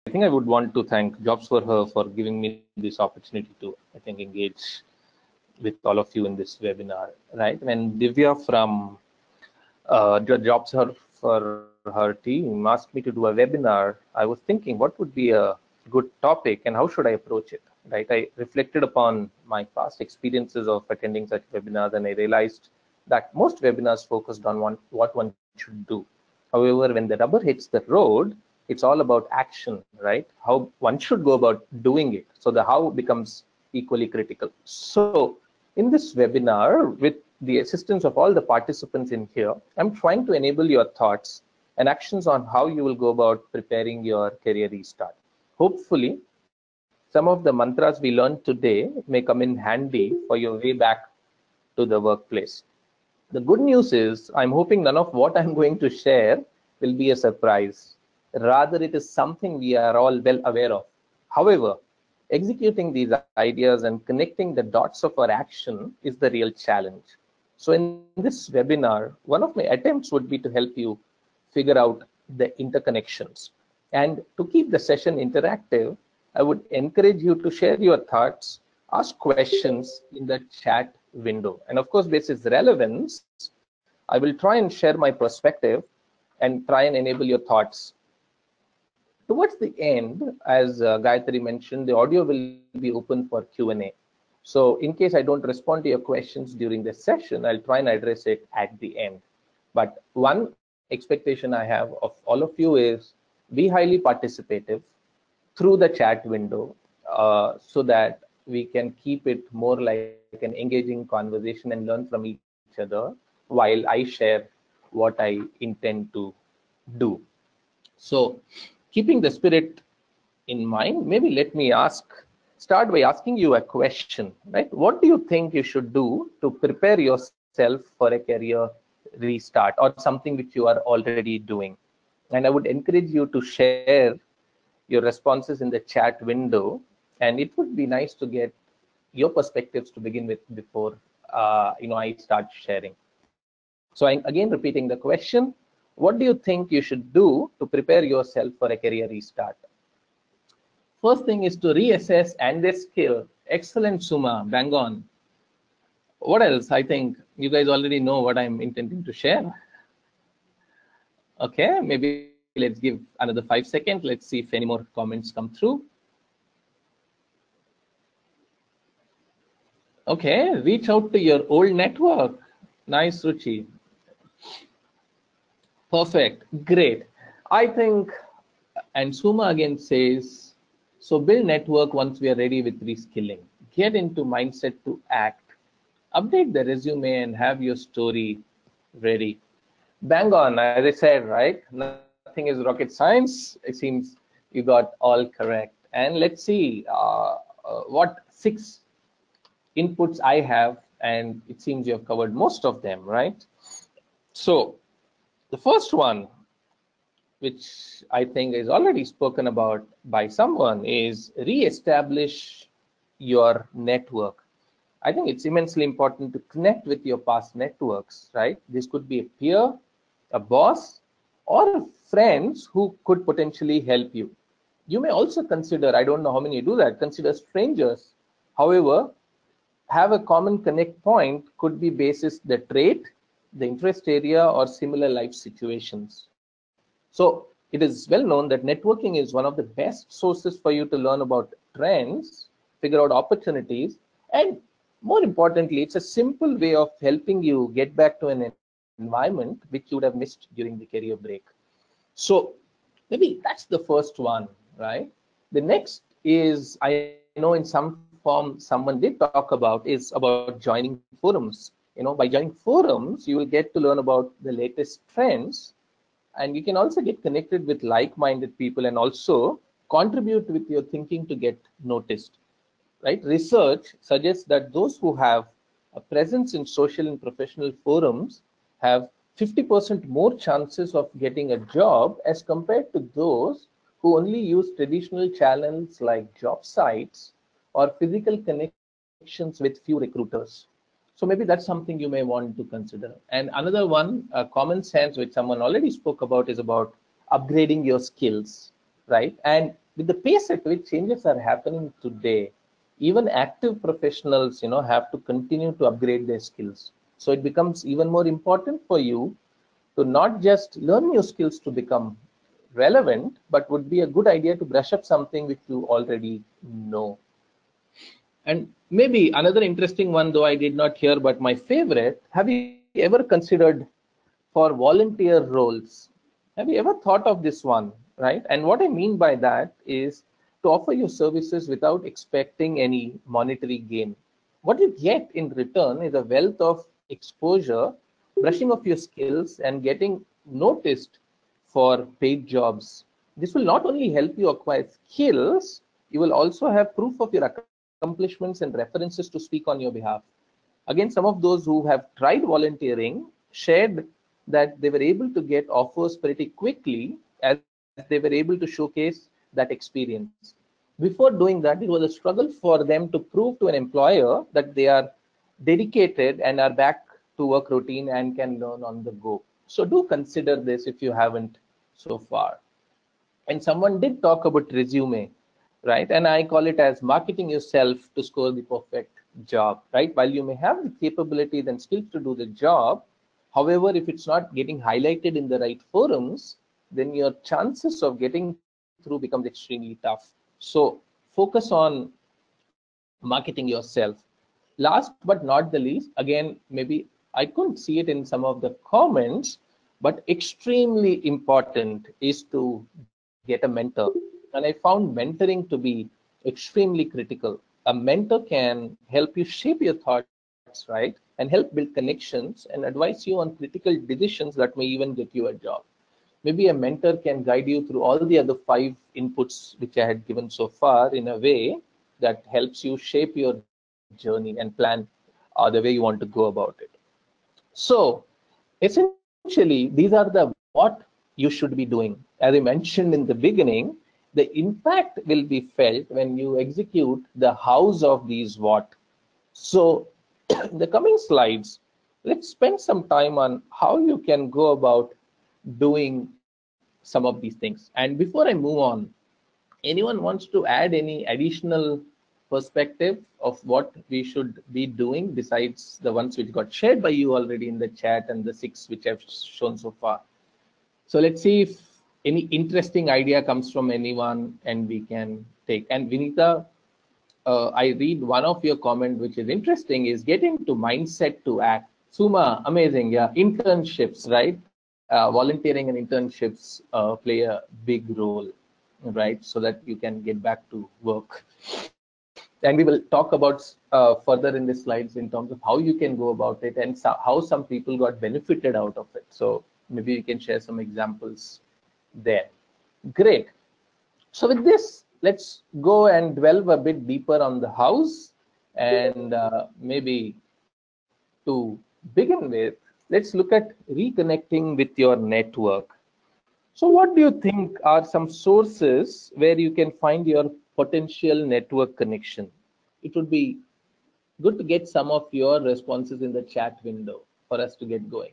think I would want to thank Jobs for her for giving me this opportunity to, I think, engage with all of you in this webinar, right? When Divya from Jobs for her team asked me to do a webinar, I was thinking what would be a good topic and how should I approach it, right? I reflected upon my past experiences of attending such webinars, and I realized that most webinars focused on what one should do. However, when the rubber hits the road, it's all about action, right? How one should go about doing it. So the how becomes equally critical. So in this webinar, with the assistance of all the participants in here, I'm trying to enable your thoughts and actions on how you will go about preparing your career restart. Hopefully, some of the mantras we learned today may come in handy for your way back to the workplace. The good news is, I'm hoping none of what I'm going to share will be a surprise. Rather, it is something we are all well aware of. However, executing these ideas and connecting the dots of our action is the real challenge. So in this webinar, one of my attempts would be to help you figure out the interconnections. And to keep the session interactive, I would encourage you to share your thoughts, ask questions in the chat window. And of course, based on relevance, I will try and share my perspective and try and enable your thoughts. Towards the end, as Gayatri mentioned, the audio will be open for Q&A. So in case I don't respond to your questions during the session, I'll try and address it at the end. But one expectation I have of all of you is be highly participative through the chat window so that we can keep it more like an engaging conversation and learn from each other while I share what I intend to do. So keeping the spirit in mind, maybe let me start by asking you a question, right? What do you think you should do to prepare yourself for a career restart or something which you are already doing? And I would encourage you to share your responses in the chat window, and it would be nice to get your perspectives to begin with before I start sharing. So I'm again repeating the question: what do you think you should do to prepare yourself for a career restart? First thing is to reassess and their skill. Excellent, Suma, bang on. What else? I think you guys already know what I'm intending to share. Okay, maybe let's give another 5 seconds. Let's see if any more comments come through. Okay, reach out to your old network. Nice, Ruchi. Perfect, great. I think, and Suma again says, so build network once we are ready with reskilling. Get into mindset to act. Update the resume and have your story ready. Bang on, as I said, right? Nothing is rocket science. It seems you got all correct. And let's see what 6 inputs I have, and it seems you have covered most of them, right? So the first one, which I think is already spoken about by someone, is re-establish your network. I think it's immensely important to connect with your past networks, right? This could be a peer, a boss, or friends who could potentially help you. You may also consider, I don't know how many do that, consider strangers. However, have a common connect point could be basis the trait, the interest area, or similar life situations. So it is well known that networking is one of the best sources for you to learn about trends, figure out opportunities, and more importantly, it's a simple way of helping you get back to an environment which you would have missed during the career break. So maybe that's the first one, right? The next is, I know in some form someone did talk about, is about joining forums. By joining forums, you will get to learn about the latest trends, and you can also get connected with like-minded people and also contribute with your thinking to get noticed, right? Research suggests that those who have a presence in social and professional forums have 50% more chances of getting a job as compared to those who only use traditional channels like job sites or physical connections with few recruiters. So maybe that's something you may want to consider. And another one, common sense, which someone already spoke about, is about upgrading your skills, right? And with the pace at which changes are happening today, even active professionals, have to continue to upgrade their skills. So it becomes even more important for you to not just learn new skills to become relevant, but would be a good idea to brush up something which you already know. And maybe another interesting one, though I did not hear, but my favorite, have you ever considered for volunteer roles? Have you ever thought of this one, right? And what I mean by that is to offer your services without expecting any monetary gain. What you get in return is a wealth of exposure, brushing of your skills, and getting noticed for paid jobs. This will not only help you acquire skills, you will also have proof of your accomplishments and references to speak on your behalf. Again, some of those who have tried volunteering shared that they were able to get offers pretty quickly as they were able to showcase that experience. Before doing that, it was a struggle for them to prove to an employer that they are dedicated and are back to work routine and can learn on the go. So do consider this if you haven't so far. And someone did talk about resume, right? And I call it as marketing yourself to score the perfect job, right? While you may have the capabilities and skills to do the job, however, if it's not getting highlighted in the right forums, then your chances of getting through becomes extremely tough. So focus on marketing yourself. Last but not the least, again, maybe I couldn't see it in some of the comments, but extremely important is to get a mentor. And I found mentoring to be extremely critical. A mentor can help you shape your thoughts, right? And help build connections and advise you on critical decisions that may even get you a job. Maybe a mentor can guide you through all the other 5 inputs which I had given so far in a way that helps you shape your journey and plan the way you want to go about it. So essentially, these are the what you should be doing. As I mentioned in the beginning, the impact will be felt when you execute the hows of these what. So in the coming slides, let's spend some time on how you can go about doing some of these things. And before I move on, anyone wants to add any additional perspective of what we should be doing besides the ones which got shared by you already in the chat and the 6 which I've shown so far? So let's see if any interesting idea comes from anyone and we can take. And Vinita, I read one of your comment which is interesting is get into mindset to act. Suma, amazing. Yeah, internships, right? Volunteering and internships play a big role, right? So that you can get back to work. And we will talk about further in the slides in terms of how you can go about it and how some people got benefited out of it. So maybe you can share some examples there. Great. So with this, let's go and delve a bit deeper on the hows, and maybe to begin with, let's look at reconnecting with your network. So what do you think are some sources where you can find your potential network connection? It would be good to get some of your responses in the chat window for us to get going.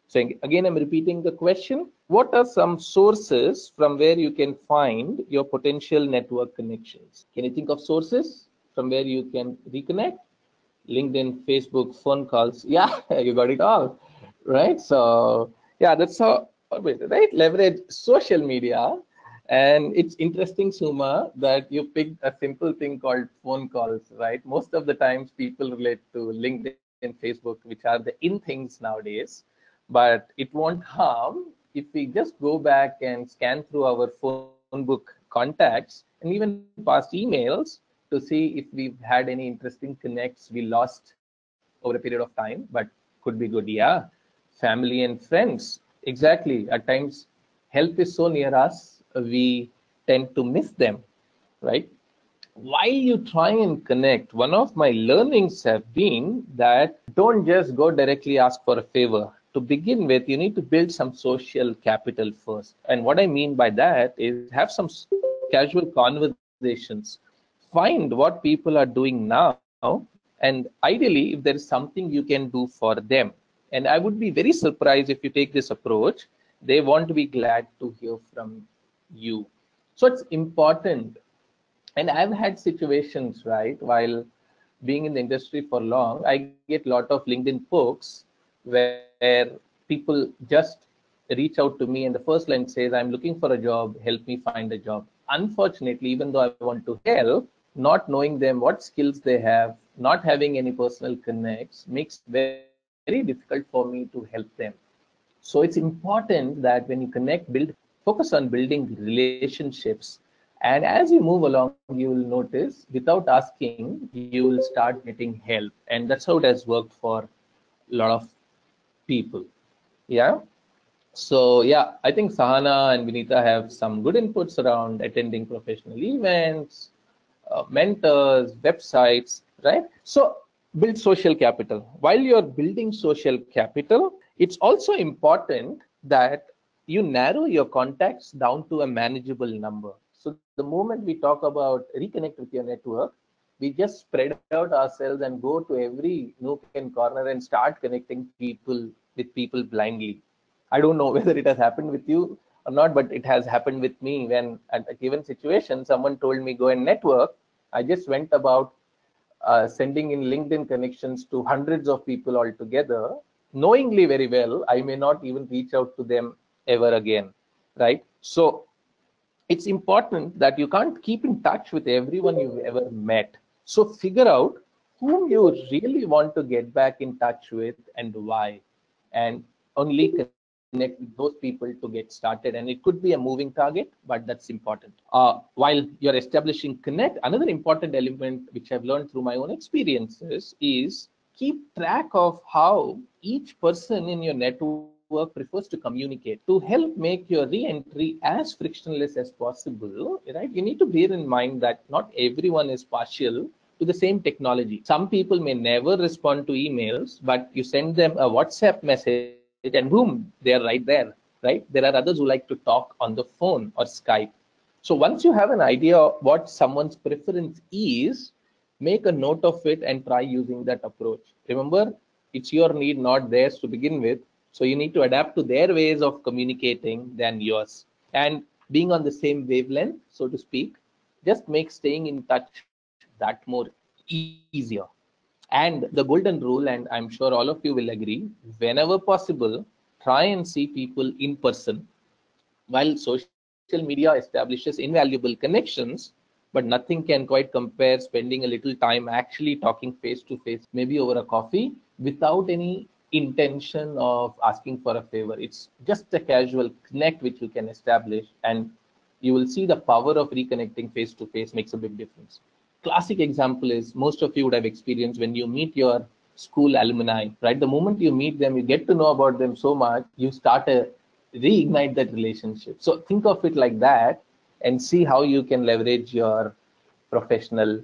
So again, I'm repeating the question. What are some sources from where you can find your potential network connections? Can you think of sources from where you can reconnect? LinkedIn, Facebook, phone calls. Yeah, you got it all, right? So yeah, that's how, right? Leverage social media. And it's interesting, Suma, that you picked a simple thing called phone calls, right? Most of the times people relate to LinkedIn, Facebook, which are the in things nowadays. But it won't harm if we just go back and scan through our phone book contacts and even past emails to see if we've had any interesting connects we lost over a period of time, but could be good. Yeah, family and friends. Exactly. At times, help is so near us, we tend to miss them, right? While you try and connect, one of my learnings have been that don't just go directly ask for a favor. To begin with, you need to build some social capital first. And what I mean by that is have some casual conversations. Find what people are doing now, and ideally, if there is something you can do for them. And I would be very surprised if you take this approach. They want to be glad to hear from you. So it's important. And I've had situations, right, while being in the industry for long, I get a lot of LinkedIn posts where people just reach out to me and the first line says, I'm looking for a job, help me find a job. Unfortunately, even though I want to help, not knowing them, what skills they have, not having any personal connects makes it very difficult for me to help them. So it's important that when you connect, focus on building relationships. And as you move along, you will notice without asking, you will start getting help. And that's how it has worked for a lot of people. Yeah. So yeah, I think Sahana and Vinita have some good inputs around attending professional events, mentors, websites, right? So build social capital. While you're building social capital, it's also important that you narrow your contacts down to a manageable number. So the moment we talk about reconnect with your network, we just spread out ourselves and go to every nook and corner and start connecting people with people blindly. I don't know whether it has happened with you or not, but it has happened with me when at a given situation, someone told me go and network. I just went about sending in LinkedIn connections to hundreds of people altogether, knowingly very well, I may not even reach out to them ever again, right? So it's important that you can't keep in touch with everyone you've ever met. So figure out whom you really want to get back in touch with and why, and only connect with those people to get started. And it could be a moving target, but that's important. While you're establishing connect, another important element which I've learned through my own experiences is keep track of how each person in your network prefers to communicate to help make your re-entry as frictionless as possible, right? You need to bear in mind that not everyone is partial to the same technology. Some people may never respond to emails, but you send them a WhatsApp message and boom, they are right there, right? There are others who like to talk on the phone or Skype. So once you have an idea of what someone's preference is, make a note of it and try using that approach. Remember, it's your need, not theirs to begin with. So you need to adapt to their ways of communicating than yours. And being on the same wavelength, so to speak, just makes staying in touch that more easier. And the golden rule, and I'm sure all of you will agree, whenever possible, try and see people in person. While social media establishes invaluable connections, but nothing can quite compare spending a little time actually talking face to face, maybe over a coffee, without any intention of asking for a favor. It's just a casual connect which you can establish, and you will see the power of reconnecting face to face makes a big difference. Classic example is most of you would have experienced when you meet your school alumni, right? The moment you meet them, you get to know about them so much, you start a reignite that relationship. So think of it like that and see how you can leverage your professional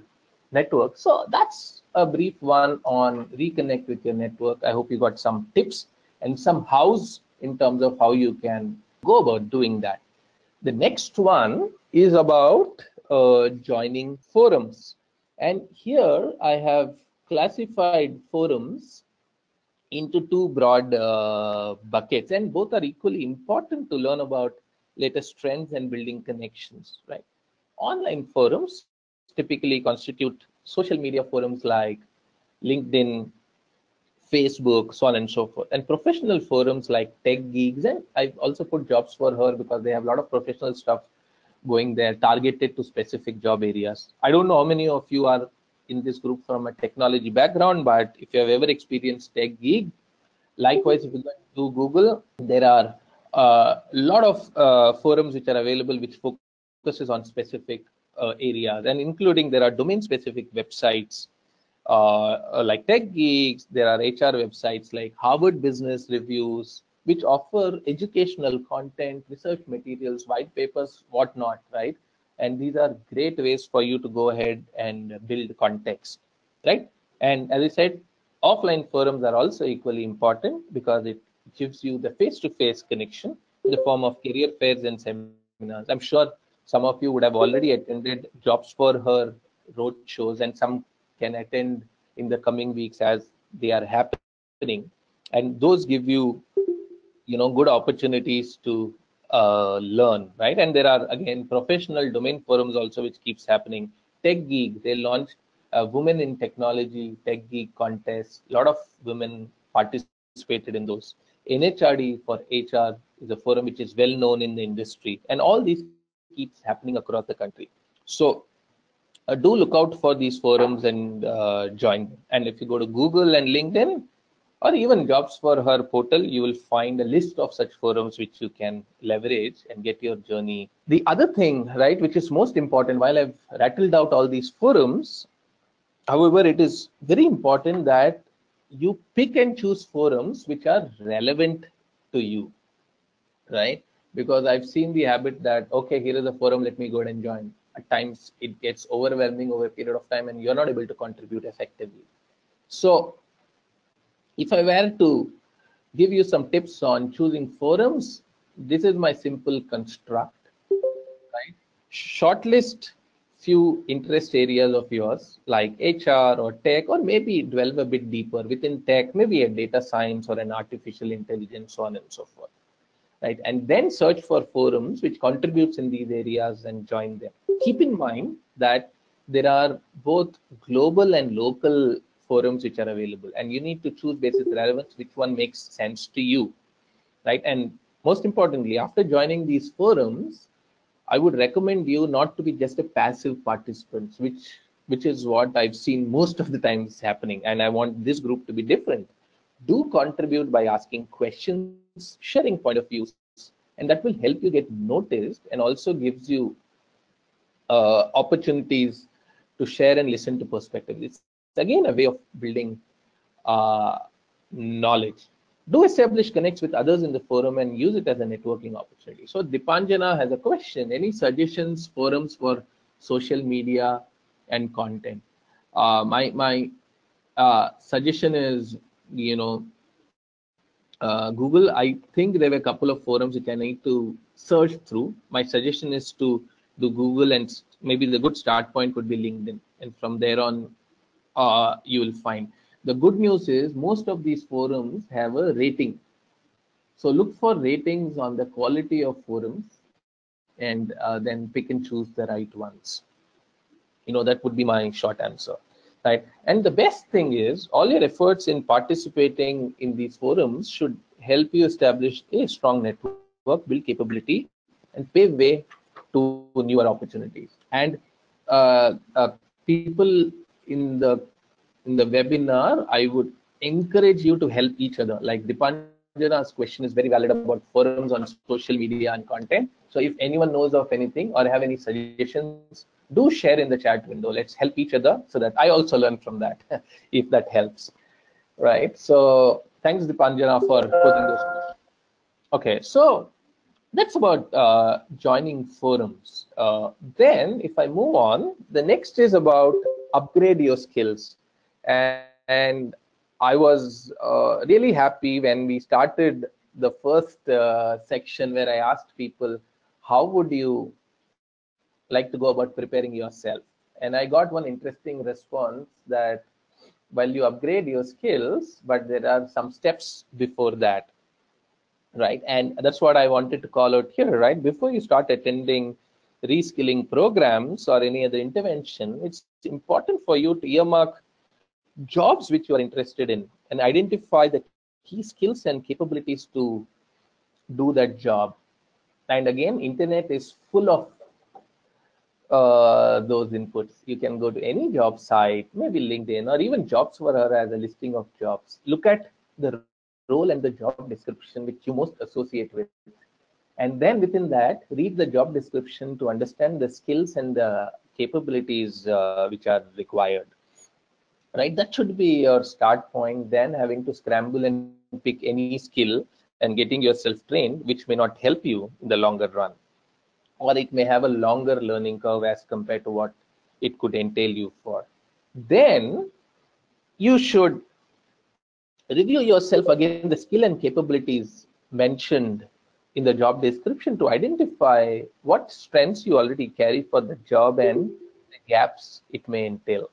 network. So that's a brief one on reconnect with your network. I hope you got some tips and some hows in terms of how you can go about doing that. The next one is about joining forums. And here I have classified forums into two broad buckets, and both are equally important to learn about latest trends and building connections, right? Online forums typically constitute social media forums like LinkedIn, Facebook, so on and so forth, and professional forums like Tech Geeks. And I've also put jobs for her because they have a lot of professional stuff going there targeted to specific job areas. I don't know how many of you are in this group from a technology background, but if you have ever experienced Tech Geek, likewise, if you go to Google, there are a lot of forums which are available which focuses on specific areas, and including there are domain-specific websites like Tech Geeks. There are HR websites like Harvard Business Reviews, which offer educational content, research materials, white papers, whatnot, right? And these are great ways for you to go ahead and build context, right? And as I said, offline forums are also equally important because it gives you the face-to-face connection in the form of career fairs and seminars. I'm sure some of you would have already attended jobs for her road shows, and some can attend in the coming weeks as they are happening. And those give you, good opportunities to learn, right? And there are again professional domain forums also which keeps happening. Tech Geek, they launched a Women in Technology Tech Geek contest. A lot of women participated in those. NHRD for HR is a forum which is well known in the industry, and all these keeps happening across the country. So do look out for these forums and join them. And if you go to Google and LinkedIn, or even Jobs for Her portal, you will find a list of such forums which you can leverage and get your journey. The other thing, right, which is most important, while I've rattled out all these forums, however, it is very important that you pick and choose forums which are relevant to you, right? Because I've seen the habit that, okay, here is a forum, let me go ahead and join. At times it gets overwhelming over a period of time and you're not able to contribute effectively. So if I were to give you some tips on choosing forums, this is my simple construct, right? Shortlist few interest areas of yours like HR or tech, or maybe delve a bit deeper within tech, maybe a data science or an artificial intelligence, so on and so forth, right? And then search for forums which contributes in these areas and join them. Keep in mind that there are both global and local forums which are available, and you need to choose basis relevance which one makes sense to you, right? And most importantly, after joining these forums, I would recommend you not to be just a passive participant, which is what I've seen most of the times happening, and I want this group to be different. Do contribute by asking questions, sharing point of views, and that will help you get noticed and also gives you opportunities to share and listen to perspectives. It's again a way of building uh, knowledge. Do establish connects with others in the forum and use it as a networking opportunity. So Dipanjana has a question. Any suggestions, forums for social media and content? My suggestion is, you know, Google. I think there were a couple of forums which I need to search through. My suggestion is to do Google, and maybe the good start point could be LinkedIn, and from there on, you will find. The good news is most of these forums have a rating. So look for ratings on the quality of forums, and then pick and choose the right ones. That would be my short answer, right? And the best thing is all your efforts in participating in these forums should help you establish a strong network, build capability, and pave way to newer opportunities. And people in the webinar, I would encourage you to help each other. Like Dipanjana's question is very valid about forums on social media and content. So if anyone knows of anything or have any suggestions, do share in the chat window. Let's help each other so that I also learn from that, if that helps. Right. So thanks, Dipanjana, for posing those questions. Okay, so that's about joining forums. Then if I move on, the next is about upgrade your skills. And I was really happy when we started the first section where I asked people, how would you like to go about preparing yourself? And I got one interesting response that, while you upgrade your skills, but there are some steps before that, right? And that's what I wanted to call out here, right? Before you start attending reskilling programs or any other intervention, it's important for you to earmark jobs which you are interested in and identify the key skills and capabilities to do that job. And again, internet is full of those inputs. You can go to any job site, maybe LinkedIn, or even Jobs for Her as a listing of jobs. Look at the role and the job description which you most associate with. And then within that, read the job description to understand the skills and the capabilities which are required. Right? That should be your start point. Then having to scramble and pick any skill and getting yourself trained, which may not help you in the longer run, or it may have a longer learning curve as compared to what it could entail you for. Then you should review yourself against the skill and capabilities mentioned in the job description to identify what strengths you already carry for the job and the gaps it may entail,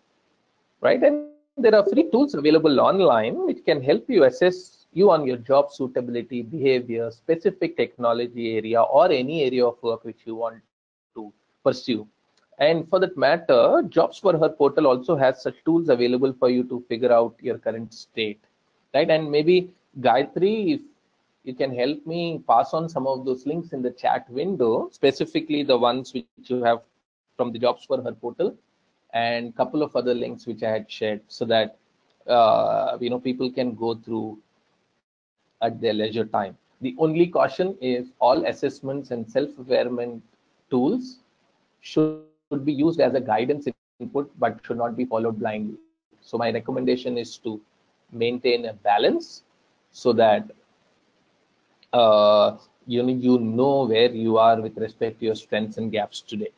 right? And there are free tools available online which can help you assess you on your job suitability, behavior, specific technology area, or any area of work which you want to pursue. And for that matter, Jobs for Her portal also has such tools available for you to figure out your current state, right? And maybe Gayatri, if you can help me pass on some of those links in the chat window, specifically the ones which you have from the Jobs for Her portal, and couple of other links which I had shared, so that people can go through at their leisure time. The only caution is all assessments and self-awareness tools should be used as a guidance input, but should not be followed blindly. So my recommendation is to maintain a balance, so that uh, you know where you are with respect to your strengths and gaps today.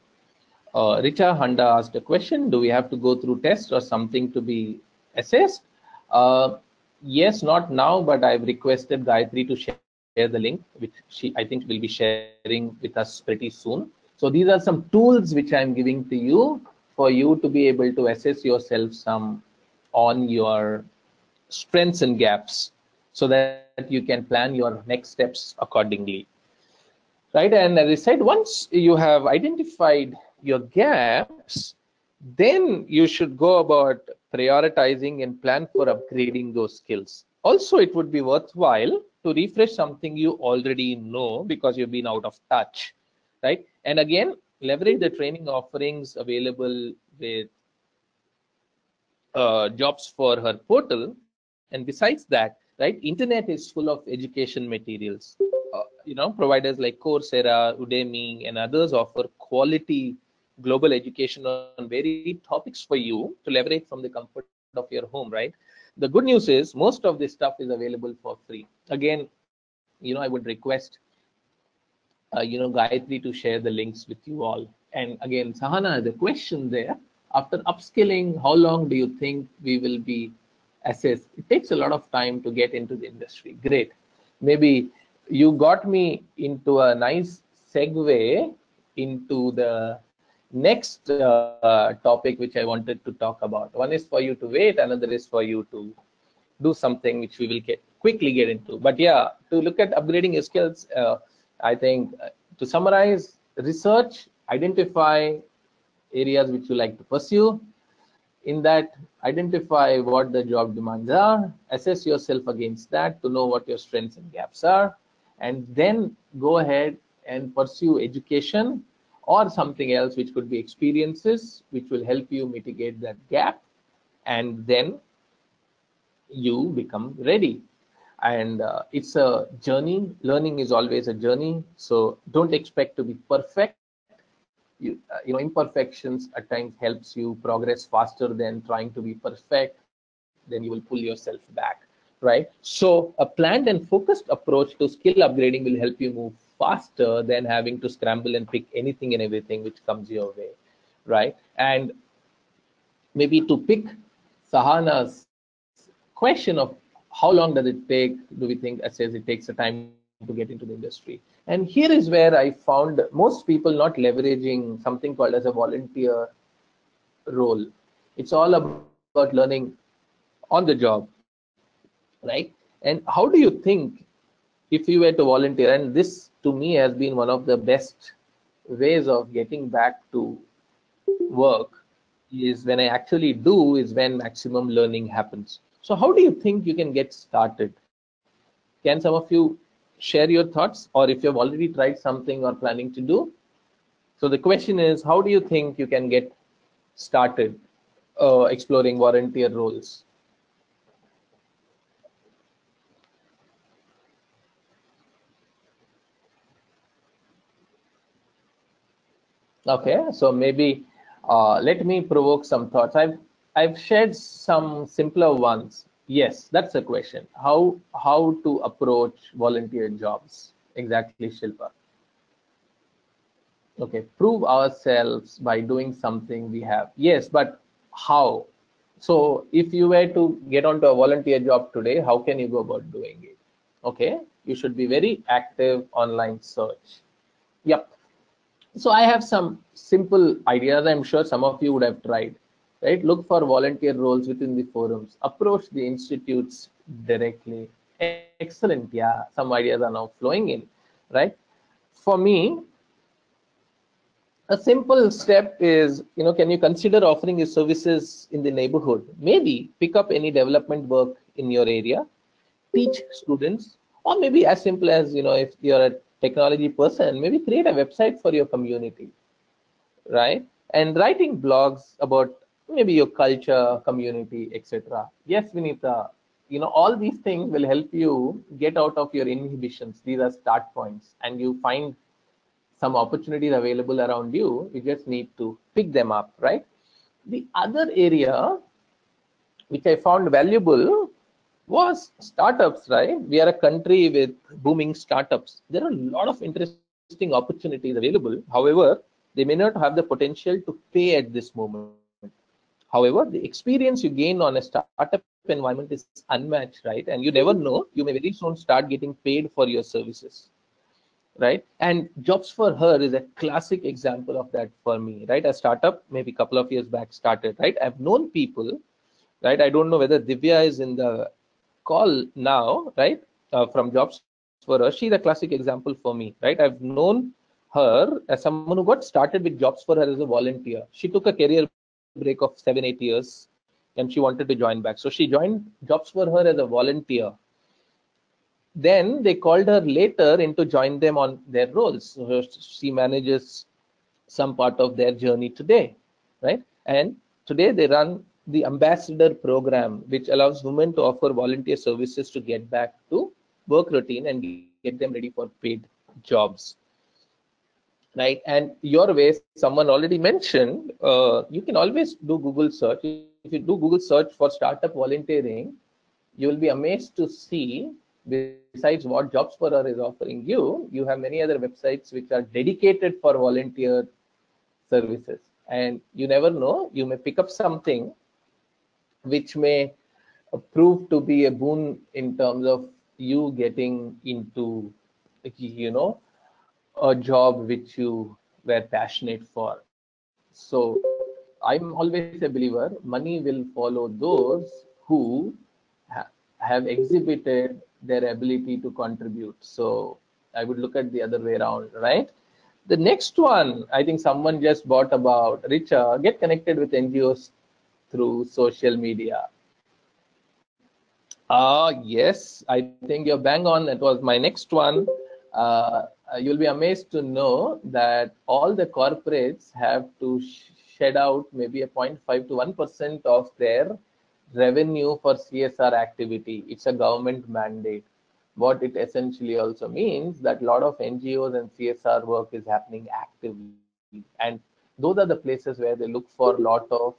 Richa Handa asked a question: do we have to go through tests or something to be assessed? Uh, yes, not now, but I've requested Gayatri to share the link, which she, I think, will be sharing with us pretty soon. So these are some tools which I'm giving to you for you to be able to assess yourself some on your strengths and gaps, so that you can plan your next steps accordingly. Right? And as I said, once you have identified your gaps, then you should go about prioritizing and plan for upgrading those skills. Also, it would be worthwhile to refresh something you already know because you've been out of touch, right? And again, leverage the training offerings available with Jobs for Her portal. And besides that, right, internet is full of education materials. Providers like Coursera, Udemy, and others offer quality global education on varied topics for you to leverage from the comfort of your home, right? The good news is most of this stuff is available for free. Again, I would request Gayatri to share the links with you all. And again, Sahana, the question there: after upskilling, how long do you think we will be assessed? It takes a lot of time to get into the industry. Great. Maybe you got me into a nice segue into the next topic which I wanted to talk about. One is for you to wait, another is for you to do something which we will quickly get into. But yeah, to look at upgrading your skills, I think to summarize: research, identify areas which you like to pursue. In that, identify what the job demands are, assess yourself against that to know what your strengths and gaps are, and then go ahead and pursue education or something else, which could be experiences, which will help you mitigate that gap, and then you become ready. And it's a journey. Learning is always a journey, so don't expect to be perfect. Imperfections at times helps you progress faster than trying to be perfect. Then you will pull yourself back, right? So a planned and focused approach to skill upgrading will help you move faster than having to scramble and pick anything and everything which comes your way, right? And maybe to pick Sahana's question of how long does it take, do we think says it takes a time to get into the industry? And here is where I found most people not leveraging something called as a volunteer role. It's all about learning on the job, right? And how do you think, if you were to volunteer, and this to me has been one of the best ways of getting back to work, is when I actually do, is when maximum learning happens. So how do you think you can get started? Can some of you share your thoughts, or if you've already tried something or planning to do? So the question is, how do you think you can get started exploring volunteer roles? Okay, so maybe let me provoke some thoughts. I've shared some simpler ones. Yes, that's a question. How to approach volunteer jobs? Exactly, Shilpa. Okay, prove ourselves by doing something we have. Yes, but how? So if you were to get onto a volunteer job today, how can you go about doing it? Okay, you should be very active online search. Yep. So I have some simple ideas. I'm sure some of you would have tried, right? Look for volunteer roles within the forums, approach the institutes directly, Excellent. Yeah, some ideas are now flowing in, right? For me, a simple step is, can you consider offering your services in the neighborhood? Maybe pick up any development work in your area, teach students, or maybe as simple as, if you're a technology person, maybe create a website for your community, right? And writing blogs about maybe your culture, community, etc. Yes, Vinita, all these things will help you get out of your inhibitions. These are start points, and you find some opportunities available around you. You just need to pick them up, right? The other area which I found valuable was startups, right? We are a country with booming startups. There are a lot of interesting opportunities available. However, they may not have the potential to pay at this moment. However, the experience you gain on a startup environment is unmatched, right? And you never know, you may very soon start getting paid for your services, right? And Jobs for Her is a classic example of that for me, right? A startup maybe a couple of years back started, right? I've known people, right? I don't know whether Divya is in the call now, right? From Jobs for Her. She's a classic example for me, right? I've known her as someone who got started with Jobs for Her as a volunteer. She took a career break of 7-8 years and she wanted to join back. So she joined Jobs for Her as a volunteer. Then they called her later in to join them on their roles. So she manages some part of their journey today, right? And today they run the ambassador program, which allows women to offer volunteer services to get back to work routine and get them ready for paid jobs, right? And your way, someone already mentioned, you can always do Google search. If you do Google search for startup volunteering, you will be amazed to see, besides what Jobs for Her is offering you, you have many other websites which are dedicated for volunteer services. And you never know, you may pick up something which may prove to be a boon in terms of you getting into, you know, a job which you were passionate for. So I'm always a believer, money will follow those who have exhibited their ability to contribute. So I would look at the other way around, right? The next one, I think someone just bought about Richa, get connected with NGOs through social media. Yes, I think you're bang on. That was my next one. You'll be amazed to know that all the corporates have to shed out maybe a 0.5 to 1% of their revenue for CSR activity. It's a government mandate. What it essentially also means that a lot of NGOs and CSR work is happening actively. And those are the places where they look for a lot of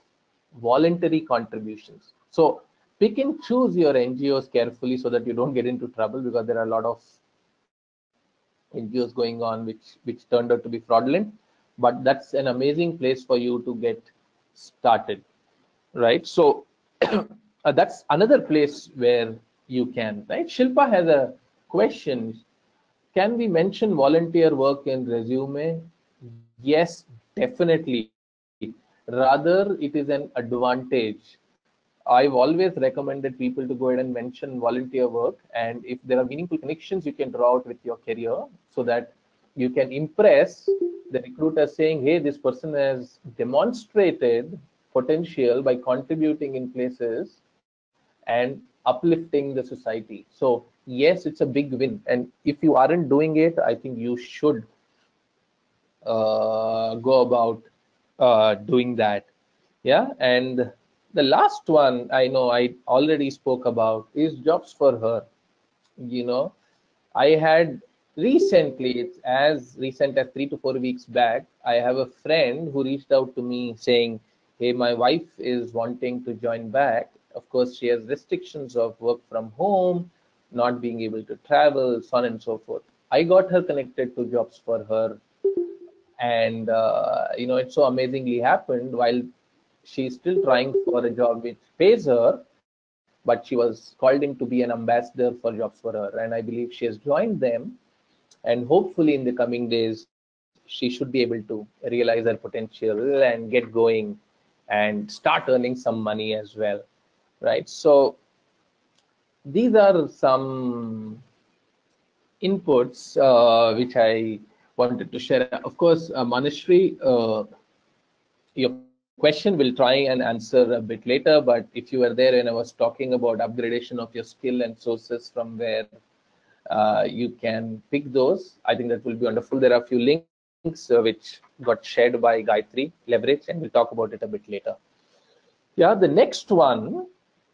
voluntary contributions. So pick and choose your NGOs carefully so that you don't get into trouble, because there are a lot of NGOs going on which turned out to be fraudulent. But that's an amazing place for you to get started, right? So that's another place where you can, right? Shilpa has a question. Can we mention volunteer work in resume? Yes, definitely. Rather, it is an advantage. I've always recommended people to go ahead and mention volunteer work, and if there are meaningful connections you can draw out with your career, so that you can impress the recruiter saying, hey, this person has demonstrated potential by contributing in places and uplifting the society. So yes, it's a big win, and if you aren't doing it, I think you should go about doing that. Yeah, and the last one I know I already spoke about is Jobs for Her. You know, I had recently, it's as recent as 3 to 4 weeks back, I have a friend who reached out to me saying, hey, my wife is wanting to join back. Of course, she has restrictions of work from home, not being able to travel, so on and so forth. I got her connected to Jobs for Her, and it so amazingly happened while she's still trying for a job which pays her, but she was called in to be an ambassador for Jobs for Her, and I believe she has joined them, and hopefully in the coming days she should be able to realize her potential and get going and start earning some money as well, right? So these are some inputs which I wanted to share. Of course, Manashri, your question will try and answer a bit later, but if you were there when I was talking about upgradation of your skill and sources from where you can pick those, I think that will be wonderful. There are a few links which got shared by Gayatri, leverage, and we'll talk about it a bit later. Yeah, the next one,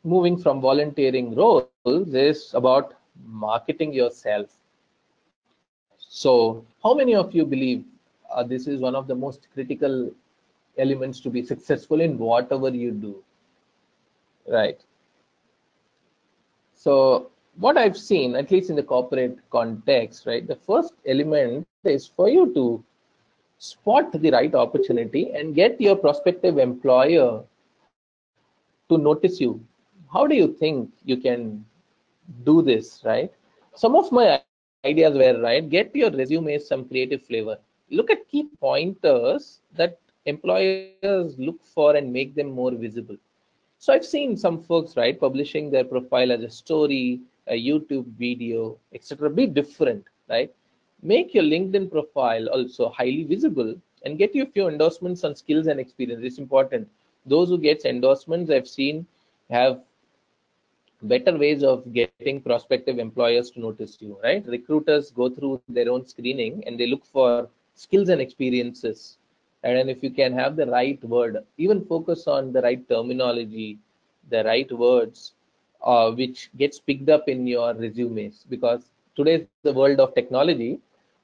moving from volunteering roles, is about marketing yourself. So, how many of you believe this is one of the most critical elements to be successful in whatever you do, right? So, what I've seen, at least in the corporate context, right, the first element is for you to spot the right opportunity and get your prospective employer to notice you. How do you think you can do this, right? Some of my ideas were, right, get your resume some creative flavor. Look at key pointers that employers look for and make them more visible. So I've seen some folks, right, publishing their profile as a story, a YouTube video, etc. Be different, right? Make your LinkedIn profile also highly visible and get you a few endorsements on skills and experience. It's important. Those who get endorsements I've seen have better ways of getting prospective employers to notice you, right? Recruiters go through their own screening and they look for skills and experiences. And then if you can have the right word, even focus on the right terminology, the right words, which gets picked up in your resumes. Because today is the world of technology,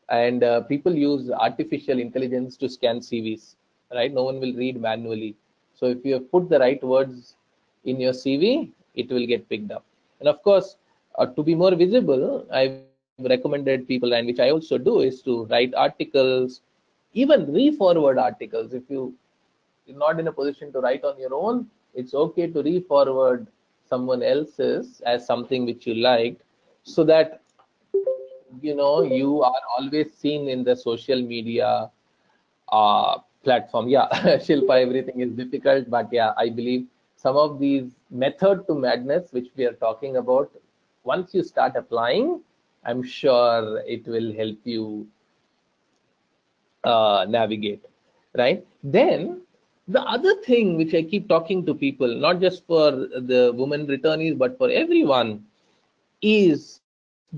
and people use artificial intelligence to scan CVs, right? No one will read manually. So if you have put the right words in your CV, it will get picked up. And of course, to be more visible, I've recommended people, and which I also do, is to write articles, even re-forward articles. If you're not in a position to write on your own, it's okay to re-forward someone else's as something which you liked, so that you are always seen in the social media platform. Yeah, Shilpa, everything is difficult, but yeah, I believe some of these method to madness which we are talking about, once you start applying, I'm sure it will help you navigate, right? Then the other thing which I keep talking to people, not just for the women returnees, but for everyone, is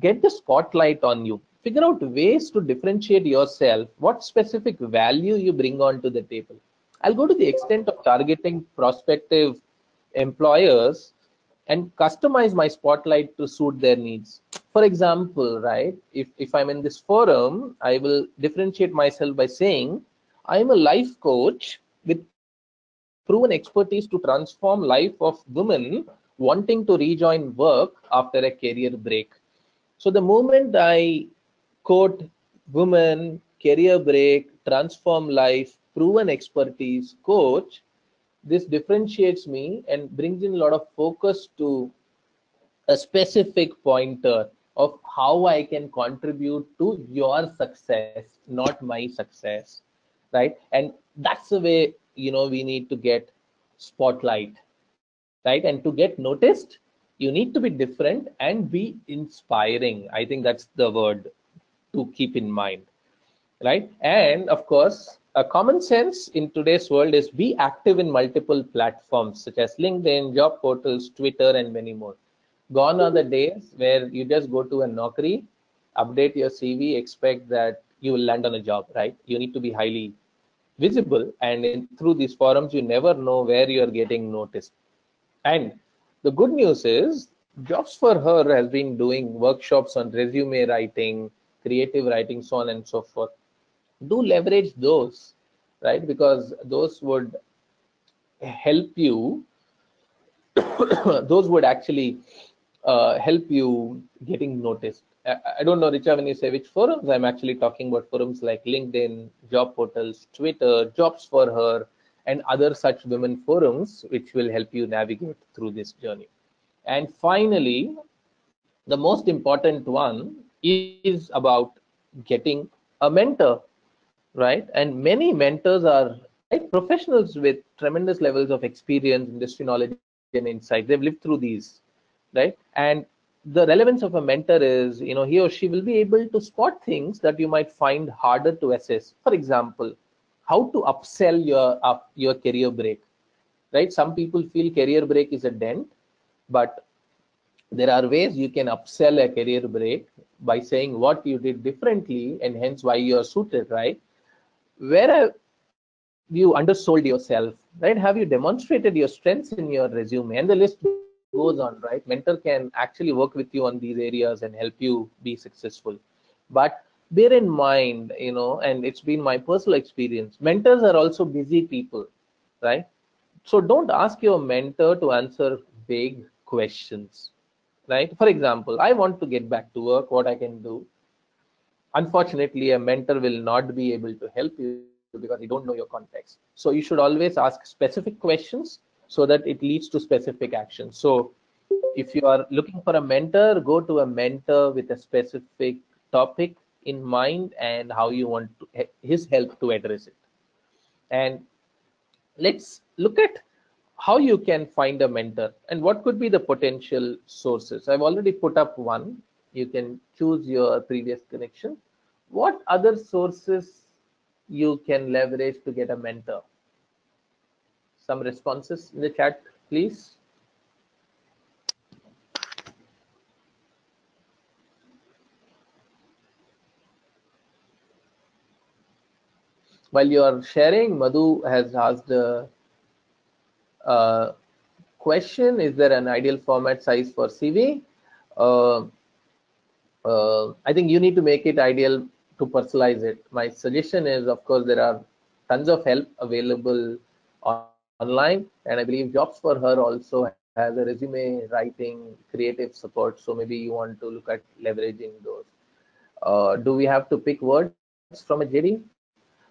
get the spotlight on you. Figure out ways to differentiate yourself, what specific value you bring onto the table. I'll go to the extent of targeting prospective employers and customize my spotlight to suit their needs. For example, right, if I'm in this forum, I will differentiate myself by saying I'm a life coach with proven expertise to transform life of women wanting to rejoin work after a career break. So the moment I quote women, career break, transform life, proven expertise, coach, this differentiates me and brings in a lot of focus to a specific pointer of how I can contribute to your success, not my success, right? And that's the way we need to get spotlight, right? And to get noticed, you need to be different and be inspiring. I think that's the word to keep in mind, right? And of course, a common sense in today's world is be active in multiple platforms such as LinkedIn, job portals, Twitter, and many more. Gone are the days where you just go to a Naukri, update your CV, expect that you will land on a job, right? You need to be highly visible, and through these forums, you never know where you are getting noticed. And the good news is, Jobs for Her has been doing workshops on resume writing, creative writing, so on and so forth. Do leverage those, right? Because those would help you, those would actually help you getting noticed. I don't know, Richa, when you say which forums, I'm actually talking about forums like LinkedIn, job portals, Twitter, Jobs for Her, and other such women forums, which will help you navigate through this journey. And finally, the most important one is about getting a mentor, right? And many mentors are, right, professionals with tremendous levels of experience, industry knowledge, and insight. They've lived through these, right? And the relevance of a mentor is, he or she will be able to spot things that you might find harder to assess. For example, how to upsell your career break, right? Some people feel career break is a dent, but there are ways you can upsell a career break by saying what you did differently and hence why you are suited, right? Where have you undersold yourself, right? Have you demonstrated your strengths in your resume? And the list goes on, right? Mentor can actually work with you on these areas and help you be successful. But bear in mind, and it's been my personal experience, mentors are also busy people, right? So don't ask your mentor to answer vague questions, right? For example, I want to get back to work, what I can do. Unfortunately, a mentor will not be able to help you because he don't know your context. So you should always ask specific questions so that it leads to specific actions. So if you are looking for a mentor, go to a mentor with a specific topic in mind and how you want his help to address it. And let's look at how you can find a mentor and what could be the potential sources. I've already put up one. You can choose your previous connection. What other sources you can leverage to get a mentor? Some responses in the chat, please. While you are sharing, Madhu has asked a question: is there an ideal format size for CV? Uh, I think you need to make it ideal to personalize it. My suggestion is, of course, there are tons of help available online, and I believe Jobs for Her also has a resume writing, creative support. So maybe you want to look at leveraging those. Do we have to pick words from a JD?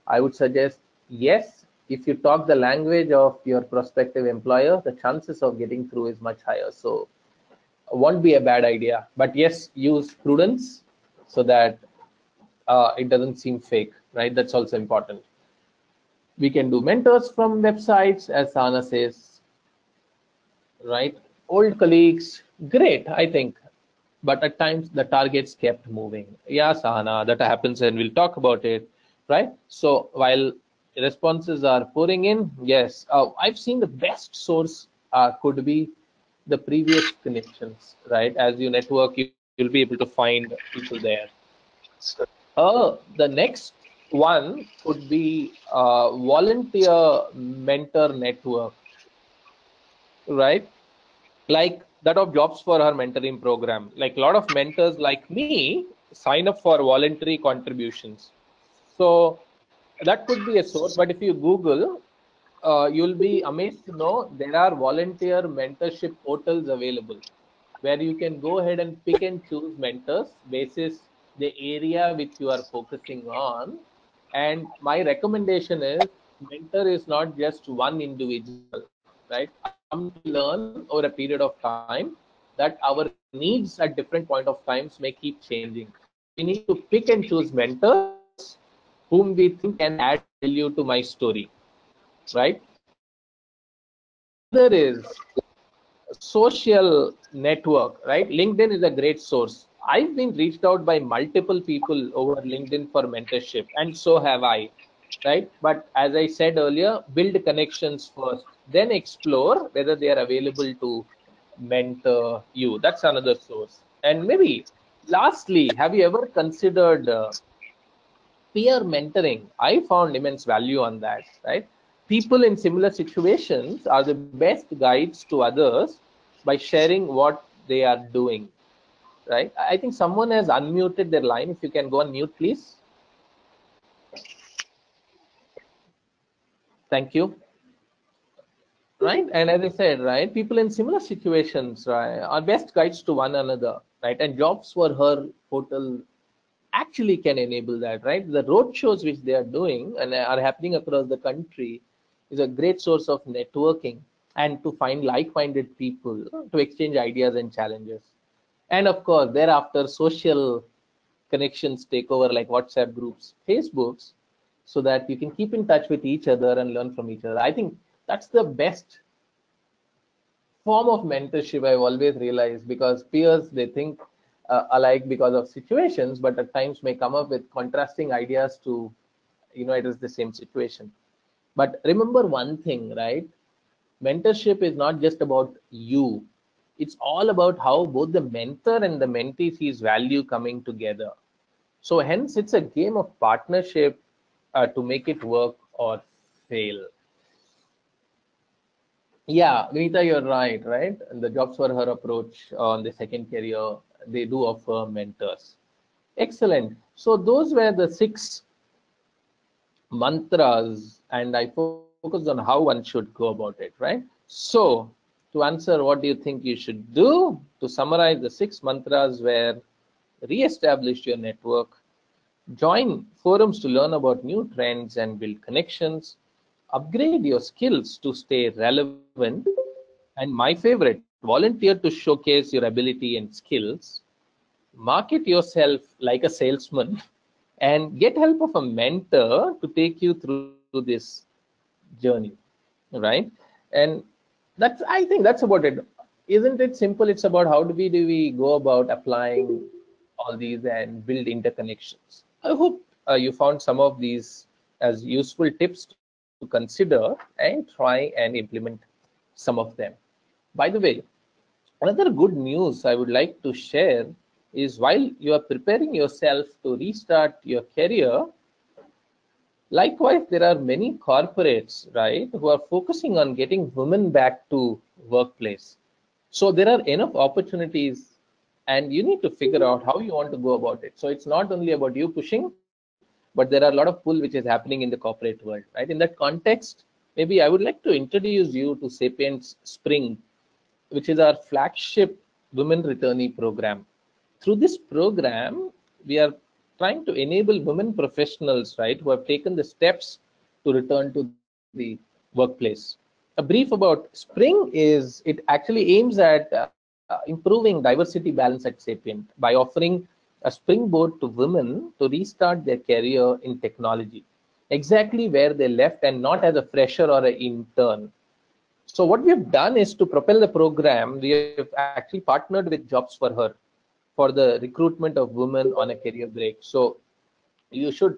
I would suggest yes. If you talk the language of your prospective employer, the chances of getting through is much higher. So won't be a bad idea. But yes, use prudence so that it doesn't seem fake, right? That's also important. We can do mentors from websites, as Sana says, right? Old colleagues, great, I think. But at times the targets kept moving. Yeah, Sahana, that happens and we'll talk about it, right? So while responses are pouring in, yes, I've seen the best source could be the previous connections, right? As you network, you'll be able to find people there. The next one could be volunteer mentor network, right? Like that of Jobs for Her mentoring program. Like a lot of mentors like me sign up for voluntary contributions. So that could be a source. But if you Google, you'll be amazed to know there are volunteer mentorship portals available where you can go ahead and pick and choose mentors basis the area which you are focusing on. And my recommendation is mentor is not just one individual, right? I've come to learn over a period of time that our needs at different point of times may keep changing. So we need to pick and choose mentors whom we think can add value to my story, right? Another is social network, right? LinkedIn is a great source. I've been reached out by multiple people over LinkedIn for mentorship, and so have I, right? But as I said earlier, build connections first, then explore whether they are available to mentor you. That's another source. And maybe lastly, have you ever considered peer mentoring? I found immense value on that, right? People in similar situations are the best guides to others by sharing what they are doing, right? I think someone has unmuted their line. If you can go on mute, please. Thank you. Right, and as I said, right, people in similar situations, right, are best guides to one another, right? And Jobs for Her portal actually can enable that, right? The road shows which they are doing and are happening across the country is a great source of networking and to find like-minded people to exchange ideas and challenges. And of course, thereafter, social connections take over like WhatsApp groups, Facebooks, so that you can keep in touch with each other and learn from each other. I think that's the best form of mentorship, I've always realized, because peers, they think alike because of situations, but at times may come up with contrasting ideas to, it is the same situation. But remember one thing, right? Mentorship is not just about you. It's all about how both the mentor and the mentee sees value coming together. So hence, it's a game of partnership to make it work or fail. Yeah, Vinita, you're right, right? And the jobs for her approach on the second career, they do offer mentors. Excellent. So those were the 6 mantras, and I focused on how one should go about it, right? So to answer, what do you think you should do? To summarize, the 6 mantras were: re-establish your network, join forums to learn about new trends and build connections, upgrade your skills to stay relevant, and my favorite, volunteer to showcase your ability and skills, market yourself like a salesman, and get help of a mentor to take you through this journey, right? And I think that's about it. Isn't it simple? It's about how do we go about applying all these and build interconnections. I hope you found some of these as useful tips to consider and try and implement some of them. By the way, another good news I would like to share is, while you are preparing yourself to restart your career, likewise, there are many corporates, right, who are focusing on getting women back to workplace. So there are enough opportunities, and you need to figure out how you want to go about it. So it's not only about you pushing, but there are a lot of pull which is happening in the corporate world, right? In that context, maybe I would like to introduce you to Sapient's Spring, which is our flagship women returnee program. Through this program, we are trying to enable women professionals, right, who have taken the steps to return to the workplace. A brief about Spring is it actually aims at improving diversity balance at Sapient by offering a springboard to women to restart their career in technology, exactly where they left, and not as a fresher or an intern. So what we have done is, to propel the program, we have actually partnered with Jobs for Her for the recruitment of women on a career break. So you should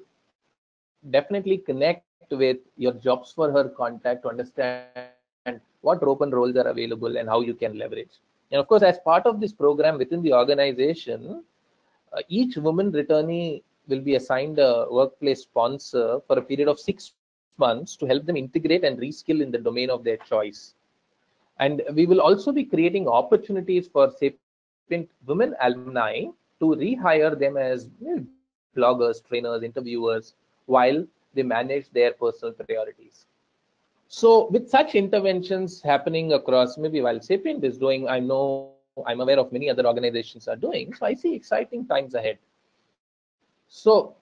definitely connect with your Jobs for Her contact to understand what open roles are available and how you can leverage. And of course, as part of this program within the organization, each woman returnee will be assigned a workplace sponsor for a period of 6 months to help them integrate and reskill in the domain of their choice. And we will also be creating opportunities for Sapient women alumni to rehire them as bloggers, trainers, interviewers, while they manage their personal priorities. So with such interventions happening across, maybe while Sapient is doing, I'm aware of many other organizations are doing. So I see exciting times ahead. So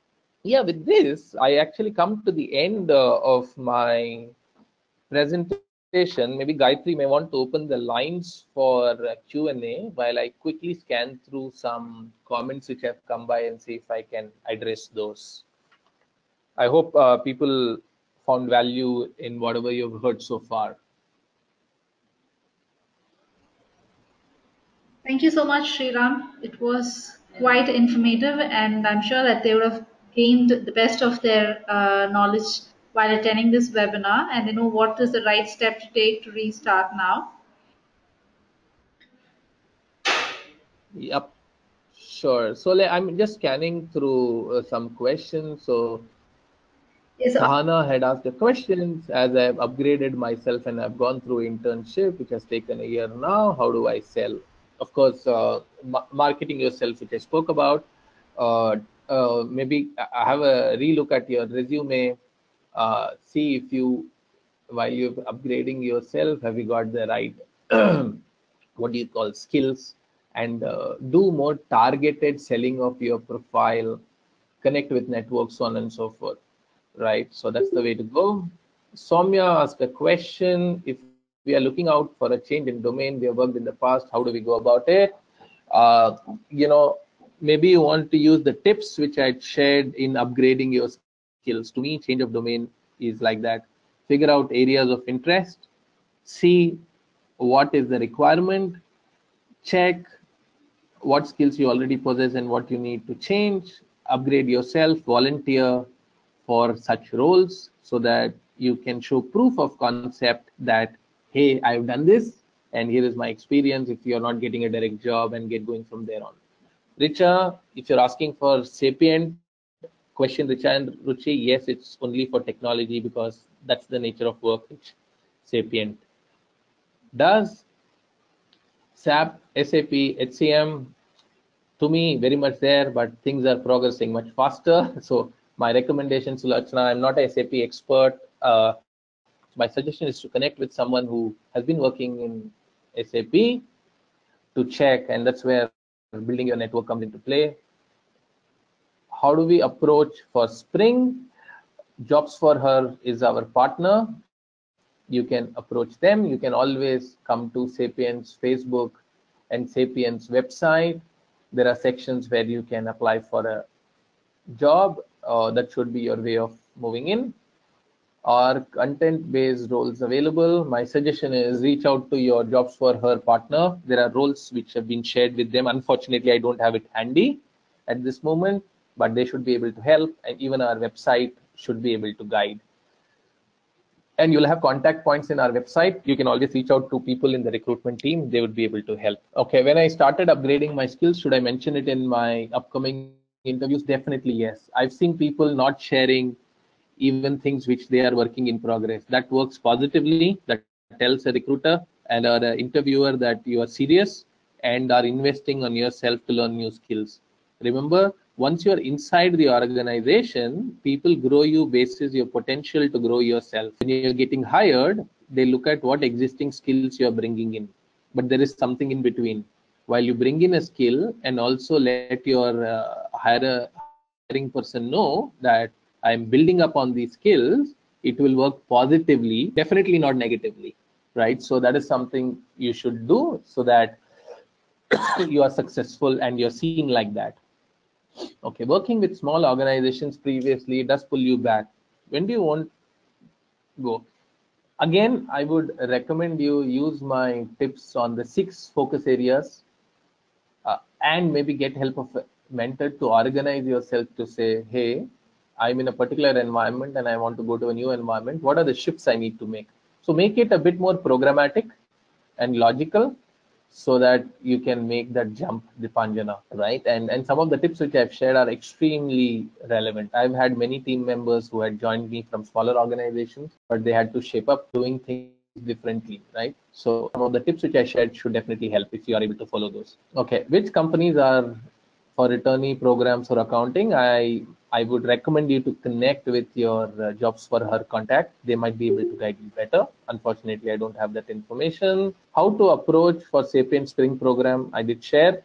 yeah, with this, I actually come to the end of my presentation. Maybe Gayatri may want to open the lines for Q&A while I quickly scan through some comments which have come by and see if I can address those. I hope people found value in whatever you've heard so far. Thank you so much, Sriram. It was quite informative, and I'm sure that they would have gained the best of their knowledge while attending this webinar, and they know what is the right step to take to restart now. Yep, sure. So I'm just scanning through some questions. So Yes, Sahana had asked the questions: as I've upgraded myself and I've gone through internship, which has taken a year now, how do I sell? Of course, marketing yourself, which I spoke about. Uh, Maybe I have a relook at your resume, see if you, while you're upgrading yourself, have you got the right, what do you call, skills, and do more targeted selling of your profile, connect with networks, so on and so forth, right? So that's the way to go. Soumya asked a question: if we are looking out for a change in domain we have worked in the past, how do we go about it? uh, you know Maybe you want to use the tips which I shared in upgrading your skills. To me, change of domain is like that: figure out areas of interest, see what is the requirement, check what skills you already possess and what you need to change, upgrade yourself, volunteer for such roles so that you can show proof of concept that, hey, I've done this and here is my experience if you're not getting a direct job, and get going from there on. Richa, if you're asking for Sapient, question Richa and Ruchi, yes, it's only for technology because that's the nature of work which Sapient does. SAP, SAP, HCM, to me, very much there, but things are progressing much faster. So my recommendation, Sulachana, I'm not a SAP expert. My suggestion is to connect with someone who has been working in SAP to check, and that's where building your network comes into play. How do we approach for Spring? Jobs for Her is our partner. You can approach them. You can always come to Sapiens Facebook and Sapiens website. There are sections where you can apply for a job. That should be your way of moving in. Or content-based roles available. My suggestion is reach out to your Jobs for Her partner. There are roles which have been shared with them. Unfortunately, I don't have it handy at this moment, but they should be able to help, and even our website should be able to guide. And you'll have contact points in our website. You can always reach out to people in the recruitment team. They would be able to help. Okay, when I started upgrading my skills, should I mention it in my upcoming interviews? Definitely yes. I've seen people not sharing even things which they are working in progress. That works positively. That tells a recruiter and or an interviewer that you are serious and are investing on yourself to learn new skills. Remember, once you're inside the organization, people grow you basis your potential to grow yourself. When you're getting hired, they look at what existing skills you're bringing in. But there is something in between. While you bring in a skill and also let your hiring person know that I'm building up on these skills, it will work positively, definitely not negatively, right? So that is something you should do so that you are successful and you're seen like that. Okay, working with small organizations previously does pull you back. When do you want to go? Again, I would recommend you use my tips on the 6 focus areas, and maybe get help of a mentor to organize yourself to say, hey, I'm in a particular environment and I want to go to a new environment. What are the shifts I need to make? So make it a bit more programmatic and logical so that you can make that jump, Dipanjana, right? And some of the tips which I've shared are extremely relevant. I've had many team members who had joined me from smaller organizations, but they had to shape up doing things differently, right? So some of the tips which I shared should definitely help if you are able to follow those. Okay, which companies are for returnee programs or accounting? I would recommend you to connect with your Jobs for Her contact. They might be able to guide you better. Unfortunately, I don't have that information. How to approach for Sapient Spring program? I did share.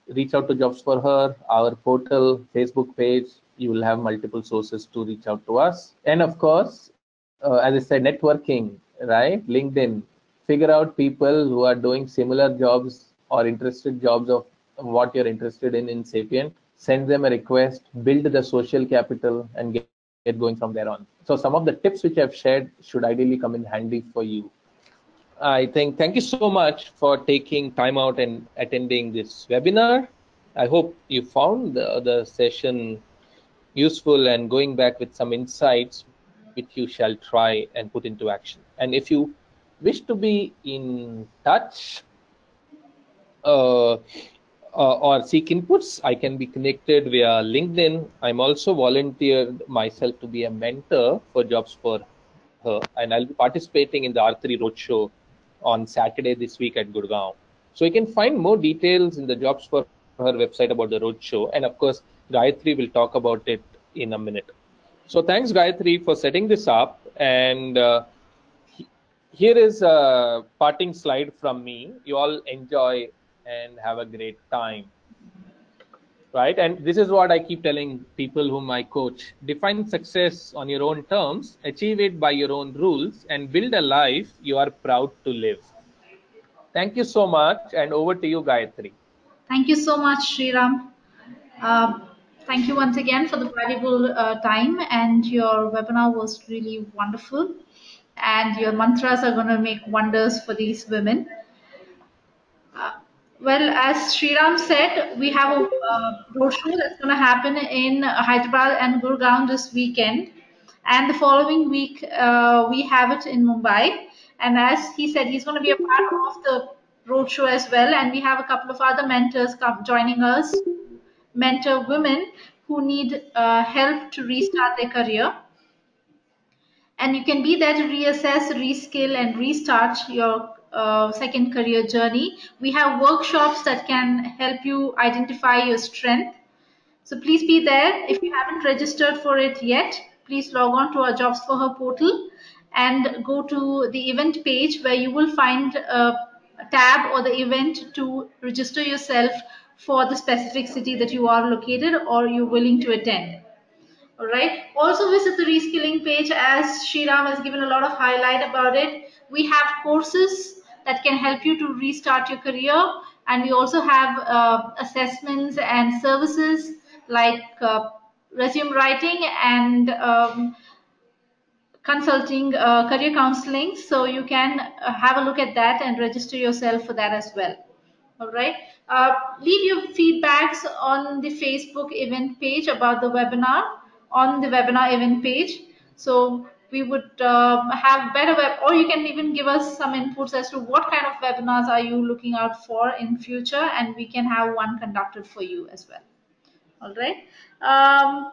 Reach out to Jobs for Her, our portal, Facebook page. You will have multiple sources to reach out to us. And of course, as I said, networking, right? LinkedIn. Figure out people who are doing similar jobs or interested jobs of what you're interested in Sapient. Send them a request, build the social capital, and get going from there on. So some of the tips which I've shared should ideally come in handy for you. I think thank you so much for taking time out and attending this webinar. I hope you found the session useful and going back with some insights which you shall try and put into action. And if you wish to be in touch uh, or seek inputs, I can be connected via LinkedIn. I'm also volunteered myself to be a mentor for Jobs for Her, and I'll be participating in the R3 Roadshow on Saturday this week at Gurgaon. So you can find more details in the Jobs for Her website about the roadshow, and of course, Gayatri will talk about it in a minute. So thanks, Gayatri, for setting this up. And here is a parting slide from me. You all enjoy and have a great time, right? And this is what I keep telling people whom I coach. Define success on your own terms, achieve it by your own rules, and build a life you are proud to live. Thank you so much, and over to you, Gayatri. Thank you so much, Sriram. Uh, Thank you once again for the valuable time, and your webinar was really wonderful. and your mantras are going to make wonders for these women. Uh, well, as Sriram said, we have a roadshow that's going to happen in Hyderabad and Gurgaon this weekend. And the following week, we have it in Mumbai. And as he said, he's going to be a part of the roadshow as well. And we have a couple of other mentors joining us, mentor women who need help to restart their career, and you can be there to reassess, reskill, and restart your second career journey. We have workshops that can help you identify your strength. So please be there. If you haven't registered for it yet, please log on to our Jobs for Her portal and go to the event page where you will find a tab or the event to register yourself for the specific city that you are located or you're willing to attend. All right. Also visit the reskilling page as Shriram has given a lot of highlight about it. We have courses that can help you to restart your career, and we also have assessments and services like resume writing and consulting, career counseling. So you can have a look at that and register yourself for that as well. All right. Leave your feedbacks on the Facebook event page about the webinar, on the webinar event page. So we would have better or you can even give us some inputs as to what kind of webinars are you looking out for in future, and we can have one conducted for you as well. All right.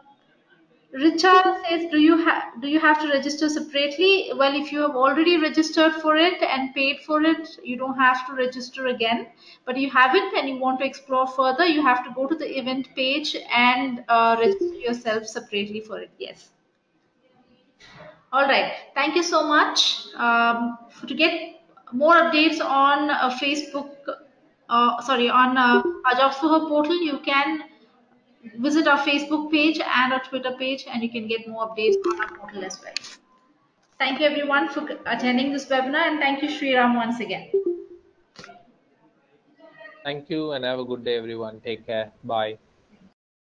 Richard says, do you have to register separately? Well, if you have already registered for it and paid for it, you don't have to register again. But you haven't and you want to explore further, you have to go to the event page and register yourself separately for it. Yes. All right. Thank you so much. To get more updates on Facebook, sorry, on our Jobs for Her portal, you can visit our Facebook page and our Twitter page, and you can get more updates on our portal as well. Thank you everyone for attending this webinar, and thank you Sriram once again. Thank you and have a good day, everyone. Take care. Bye.